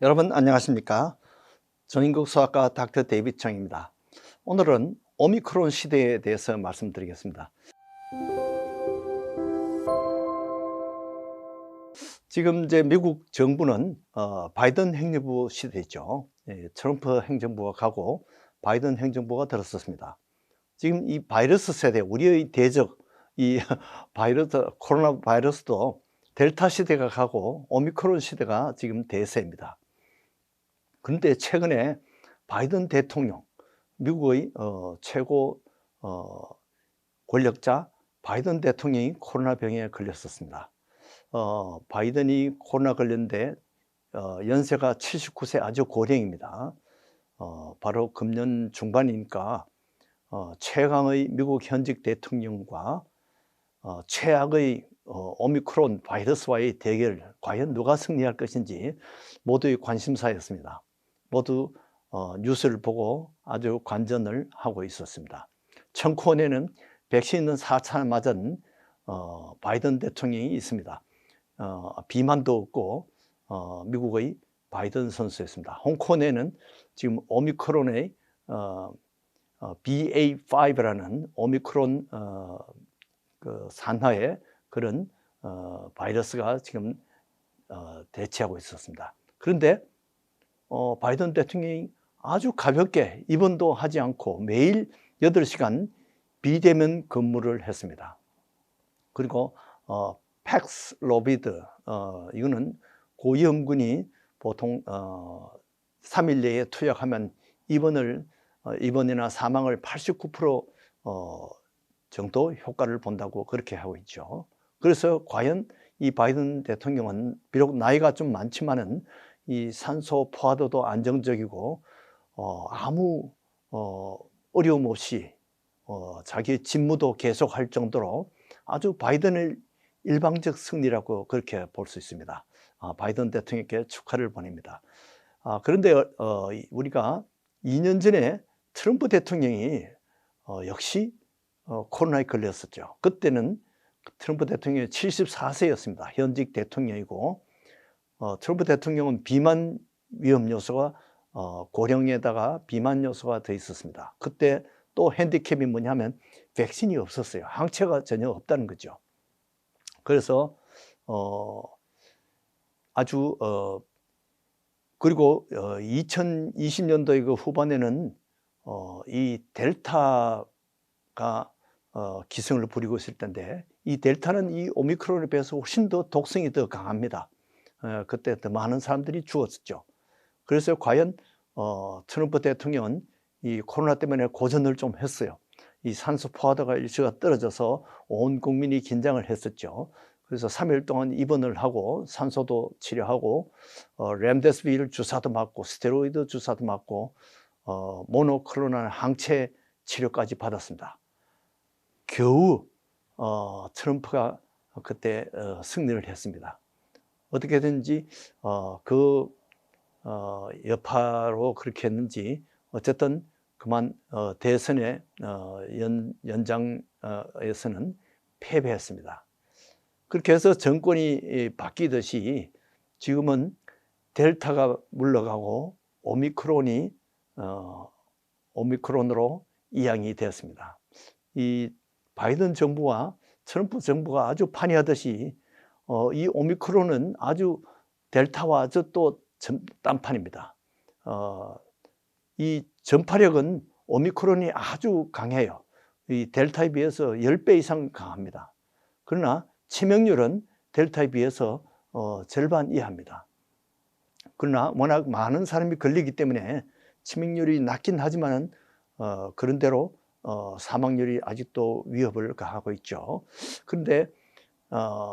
여러분 안녕하십니까? 정인국 수학과 닥터 데이비드 청입니다. 오늘은 오미크론 시대에 대해서 말씀드리겠습니다. 지금 이제 미국 정부는 바이든 행정부 시대죠. 트럼프 행정부가 가고 바이든 행정부가 들었었습니다. 지금 이 바이러스 세대, 우리의 대적 이 바이러스, 코로나 바이러스도 델타 시대가 가고 오미크론 시대가 지금 대세입니다. 그런데 최근에 바이든 대통령, 미국의 최고 권력자 바이든 대통령이 코로나 병에 걸렸었습니다. 바이든이 코로나 걸렸는데 연세가 79세, 아주 고령입니다. 바로 금년 중반이니까 최강의 미국 현직 대통령과 최악의 오미크론 바이러스와의 대결, 과연 누가 승리할 것인지 모두의 관심사였습니다. 모두 뉴스를 보고 아주 관전을 하고 있었습니다. 청코네는 백신은 4차 맞은 바이든 대통령이 있습니다. 비만도 없고 미국의 바이든 선수였습니다. 홍코네는 지금 오미크론의 BA5라는 오미크론 그 산하의 그런 바이러스가 지금 대치하고 있었습니다. 그런데 바이든 대통령이 아주 가볍게 입원도 하지 않고 매일 8시간 비대면 근무를 했습니다. 그리고 팩스로비드, 이거는 고위험군이 보통 3일 내에 투약하면 입원이나 사망을 89% 정도 효과를 본다고 그렇게 하고 있죠. 그래서 과연 이 바이든 대통령은 비록 나이가 좀 많지만은 이 산소 포화도도 안정적이고 아무 어려움 없이 자기 직무도 계속할 정도로 아주 바이든의 일방적 승리라고 그렇게 볼 수 있습니다. 바이든 대통령께 축하를 보냅니다. 그런데 우리가 2년 전에 트럼프 대통령이 역시 코로나에 걸렸었죠. 그때는 트럼프 대통령이 74세였습니다. 현직 대통령이고 트럼프 대통령은 비만 위험 요소가 고령에다가 비만 요소가 더 있었습니다. 그때 또 핸디캡이 뭐냐면 백신이 없었어요. 항체가 전혀 없다는 거죠. 그래서 아주 그리고 2020년도의 그 후반에는 이 델타가 기승을 부리고 있을 텐데 이 델타는 이 오미크론에 비해서 훨씬 더 독성이 더 강합니다. 그때 더 많은 사람들이 죽었었죠. 그래서 과연 트럼프 대통령은 이 코로나 때문에 고전을 좀 했어요. 이 산소 포화도가 일시가 떨어져서 온 국민이 긴장을 했었죠. 그래서 3일 동안 입원을 하고 산소도 치료하고 렘데스비르 주사도 맞고 스테로이드 주사도 맞고 모노클로날 항체 치료까지 받았습니다. 겨우 트럼프가 그때 승리를 했습니다. 어떻게든지 그 여파로 그렇게 했는지 어쨌든 그만 대선의 연장에서는 패배했습니다. 그렇게 해서 정권이 바뀌듯이 지금은 델타가 물러가고 오미크론으로 이양이 되었습니다. 이 바이든 정부와 트럼프 정부가 아주 판이하듯이 이 오미크론은 아주 델타와 또 딴판입니다. 이 전파력은 오미크론이 아주 강해요. 이 델타에 비해서 10배 이상 강합니다. 그러나 치명률은 델타에 비해서 절반 이하입니다. 그러나 워낙 많은 사람이 걸리기 때문에 치명률이 낮긴 하지만 그런대로 사망률이 아직도 위협을 가하고 있죠. 그런데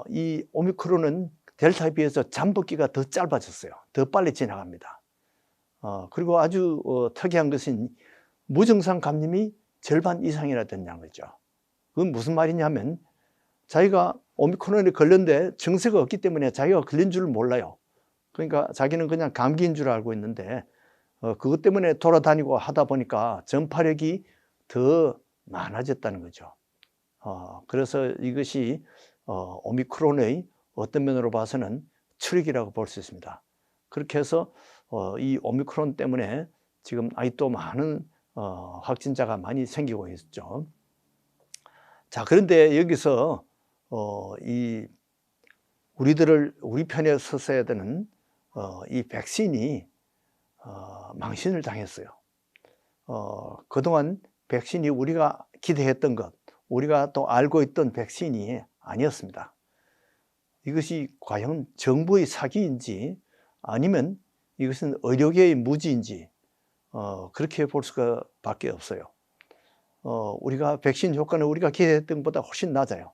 이 오미크론은 델타에 비해서 잠복기가 더 짧아졌어요. 더 빨리 지나갑니다. 그리고 아주 특이한 것은 무증상 감염이 절반 이상이나 된다는 거죠. 그건 무슨 말이냐면 자기가 오미크론에 걸렸는데 증세가 없기 때문에 자기가 걸린 줄 몰라요. 그러니까 자기는 그냥 감기인 줄 알고 있는데 그것 때문에 돌아다니고 하다 보니까 전파력이 더 많아졌다는 거죠. 그래서 이것이 오미크론의 어떤 면으로 봐서는 출익이라고 볼 수 있습니다. 그렇게 해서 이 오미크론 때문에 지금 아직도 많은 확진자가 많이 생기고 있죠. 자, 그런데 여기서 우리 편에 섰어야 되는 이 백신이 망신을 당했어요. 그동안 백신이 우리가 기대했던 것, 우리가 또 알고 있던 백신이 아니었습니다. 이것이 과연 정부의 사기인지 아니면 이것은 의료계의 무지인지 그렇게 볼 수가 밖에 없어요. 우리가 백신 효과는 우리가 기대했던 것보다 훨씬 낮아요.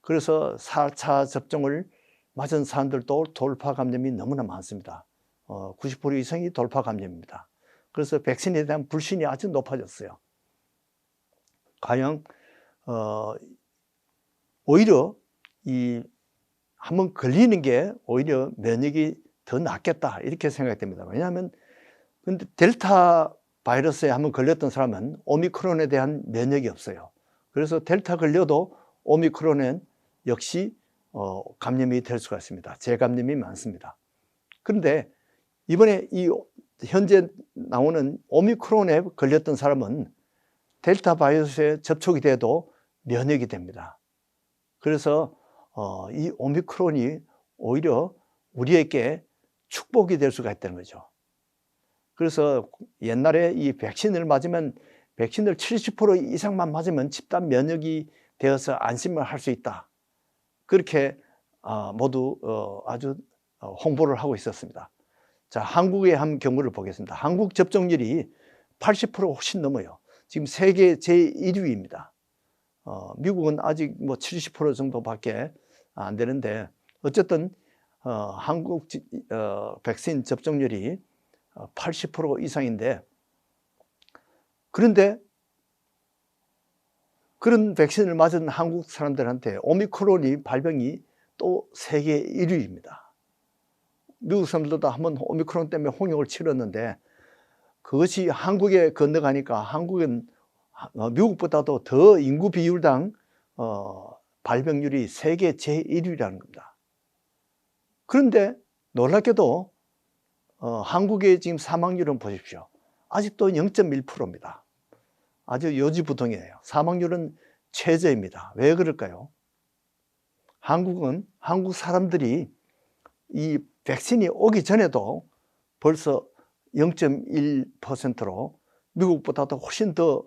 그래서 4차 접종을 맞은 사람들도 돌파 감염이 너무나 많습니다. 90% 이상이 돌파 감염입니다. 그래서 백신에 대한 불신이 아주 높아졌어요. 과연 오히려 한번 걸리는 게 오히려 면역이 더 낫겠다 이렇게 생각이 됩니다. 왜냐하면 근데 델타 바이러스에 한번 걸렸던 사람은 오미크론에 대한 면역이 없어요. 그래서 델타 걸려도 오미크론은 역시 감염이 될 수가 있습니다. 재감염이 많습니다. 그런데 이번에 현재 나오는 오미크론에 걸렸던 사람은 델타 바이러스에 접촉이 돼도 면역이 됩니다. 그래서 이 오미크론이 오히려 우리에게 축복이 될 수가 있다는 거죠. 그래서 옛날에 이 백신을 맞으면 백신을 70% 이상만 맞으면 집단 면역이 되어서 안심을 할 수 있다. 그렇게 모두 아주 홍보를 하고 있었습니다. 자, 한국의 한 경우를 보겠습니다. 한국 접종률이 80% 훨씬 넘어요. 지금 세계 제1위입니다. 미국은 아직 뭐 70% 정도밖에 안 되는데 어쨌든 한국 백신 접종률이 80% 이상인데 그런데 그런 백신을 맞은 한국 사람들한테 오미크론이 발병이 또 세계 1위입니다. 미국 사람들도 한번 오미크론 때문에 홍역을 치렀는데 그것이 한국에 건너가니까 한국은 미국보다도 더 인구 비율당 발병률이 세계 제1위라는 겁니다. 그런데 놀랍게도 한국의 지금 사망률은 보십시오. 아직도 0.1%입니다. 아주 요지부동이에요. 사망률은 최저입니다. 왜 그럴까요? 한국 사람들이 이 백신이 오기 전에도 벌써 0.1%로 미국보다도 훨씬 더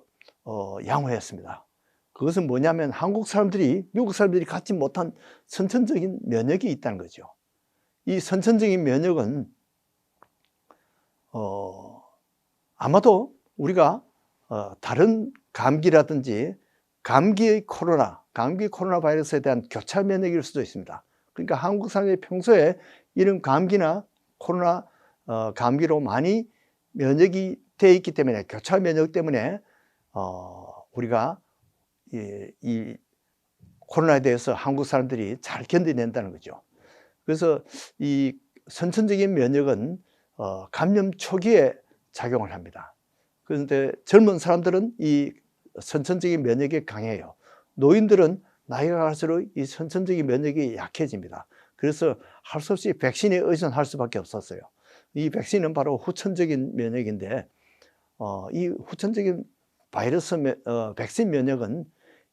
양호했습니다. 그것은 뭐냐면 미국 사람들이 갖지 못한 선천적인 면역이 있다는 거죠. 이 선천적인 면역은 아마도 우리가 다른 감기라든지 감기 코로나 바이러스에 대한 교차 면역일 수도 있습니다. 그러니까 한국 사람들이 평소에 이런 감기나 코로나 감기로 많이 면역이 되어 있기 때문에 교차 면역 때문에 우리가 이 코로나에 대해서 한국 사람들이 잘 견뎌낸다는 거죠. 그래서 이 선천적인 면역은 감염 초기에 작용을 합니다. 그런데 젊은 사람들은 이 선천적인 면역이 강해요. 노인들은 나이가 갈수록 이 선천적인 면역이 약해집니다. 그래서 할 수 없이 백신에 의존할 수밖에 없었어요. 이 백신은 바로 후천적인 면역인데 이 후천적인 백신 면역은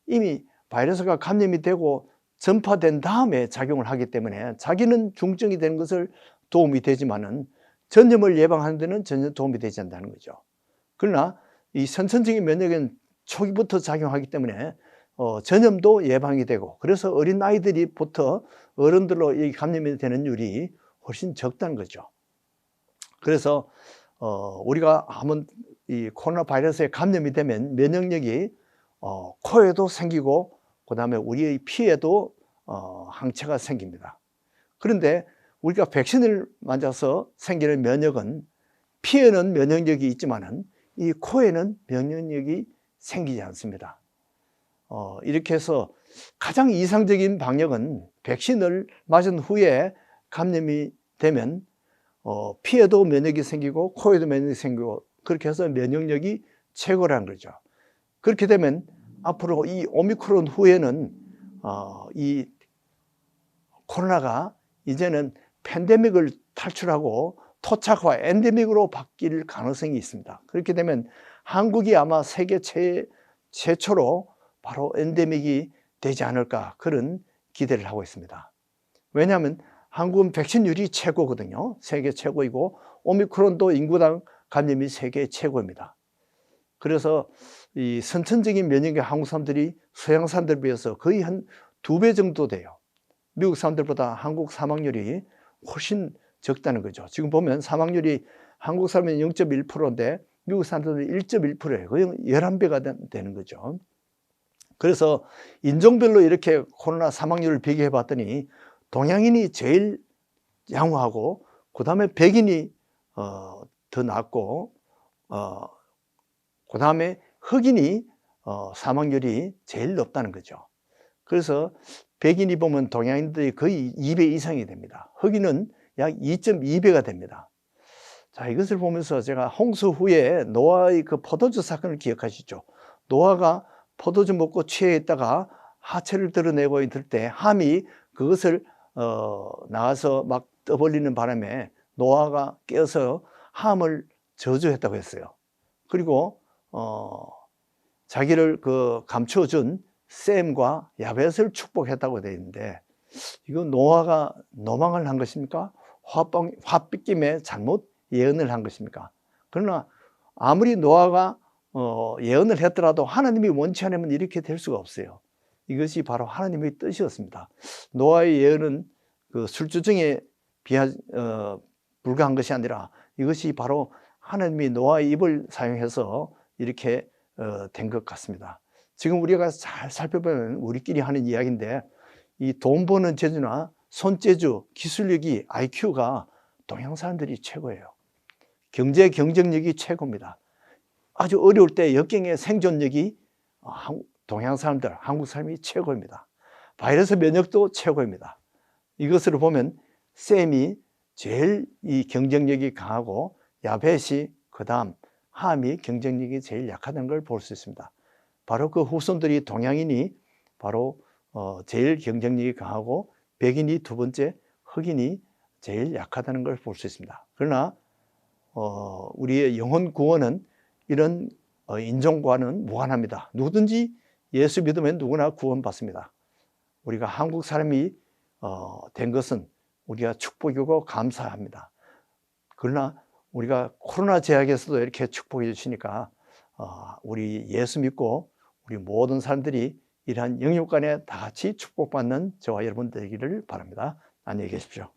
이미 바이러스가 감염이 되고 전파된 다음에 작용을 하기 때문에 자기는 중증이 되는 것을 도움이 되지만은 전염을 예방하는 데는 전혀 도움이 되지 않는다는 거죠. 그러나 이 선천적인 면역은 초기부터 작용하기 때문에 전염도 예방이 되고 그래서 어린 아이들이부터 어른들로 이 감염이 되는 율이 훨씬 적다는 거죠. 그래서 우리가 한번 이 코로나 바이러스에 감염이 되면 면역력이 코에도 생기고 그다음에 우리의 피에도 항체가 생깁니다. 그런데 우리가 백신을 맞아서 생기는 면역은 피에는 면역력이 있지만은 이 코에는 면역력이 생기지 않습니다. 이렇게 해서 가장 이상적인 방역은 백신을 맞은 후에 감염이 되면 피에도 면역이 생기고 코에도 면역이 생기고 그렇게 해서 면역력이 최고라는 거죠. 그렇게 되면 앞으로 이 오미크론 후에는 이 코로나가 이제는 팬데믹을 탈출하고 토착화, 엔데믹으로 바뀔 가능성이 있습니다. 그렇게 되면 한국이 아마 세계 최초로 바로 엔데믹이 되지 않을까, 그런 기대를 하고 있습니다. 왜냐하면 한국은 백신율이 최고거든요. 세계 최고이고 오미크론도 인구당 감염이 세계 최고입니다. 그래서 이 선천적인 면역이 한국 사람들이 서양 사람들에 비해서 거의 한 2배 정도 돼요. 미국 사람들보다 한국 사망률이 훨씬 적다는 거죠. 지금 보면 사망률이 한국 사람은 0.1%인데 미국 사람들은 1.1%예요. 거의 11배가 되는 거죠. 그래서 인종별로 이렇게 코로나 사망률을 비교해 봤더니 동양인이 제일 양호하고 그 다음에 백인이 더 낮고 그 다음에 흑인이 사망률이 제일 높다는 거죠. 그래서 백인이 보면 동양인들이 거의 2배 이상이 됩니다. 흑인은 약 2.2배가 됩니다. 자, 이것을 보면서 제가 홍수 후에 노아의 그 포도주 사건을 기억하시죠? 노아가 포도주 먹고 취해 있다가 하체를 드러내고 있을 때 함이 그것을 나와서 막 떠벌리는 바람에 노아가 깨어서 함을 저주했다고 했어요. 그리고 자기를 감춰준 셈과 야벳을 축복했다고 되어 있는데, 이거 노아가 노망을 한 것입니까? 화빗김에 잘못 예언을 한 것입니까? 그러나 아무리 노아가 예언을 했더라도 하나님이 원치 않으면 이렇게 될 수가 없어요. 이것이 바로 하나님의 뜻이었습니다. 노아의 예언은 그 술주정에 불과한 것이 아니라 이것이 바로 하나님이 노아의 입을 사용해서 이렇게 된 것 같습니다. 지금 우리가 잘 살펴보면 우리끼리 하는 이야기인데, 이 돈 버는 재주나 손재주, 기술력이, IQ가 동양 사람들이 최고예요. 경제 경쟁력이 최고입니다. 아주 어려울 때 역경의 생존력이 동양 사람들, 한국 사람이 최고입니다. 바이러스 면역도 최고입니다. 이것으로 보면 셈이 제일 이 경쟁력이 강하고 야벳이 그다음 함이 경쟁력이 제일 약하다는 걸 볼 수 있습니다. 바로 그 후손들이 동양인이 바로 제일 경쟁력이 강하고 백인이 두 번째, 흑인이 제일 약하다는 걸 볼 수 있습니다. 그러나 우리의 영혼 구원은 이런 인종과는 무관합니다. 누구든지 예수 믿으면 누구나 구원받습니다. 우리가 한국 사람이 된 것은 우리가 축복이고 감사합니다. 그러나 우리가 코로나 제약에서도 이렇게 축복해 주시니까 우리 예수 믿고 우리 모든 사람들이 이러한 영육간에 다 같이 축복받는 저와 여러분 되기를 바랍니다. 안녕히 계십시오.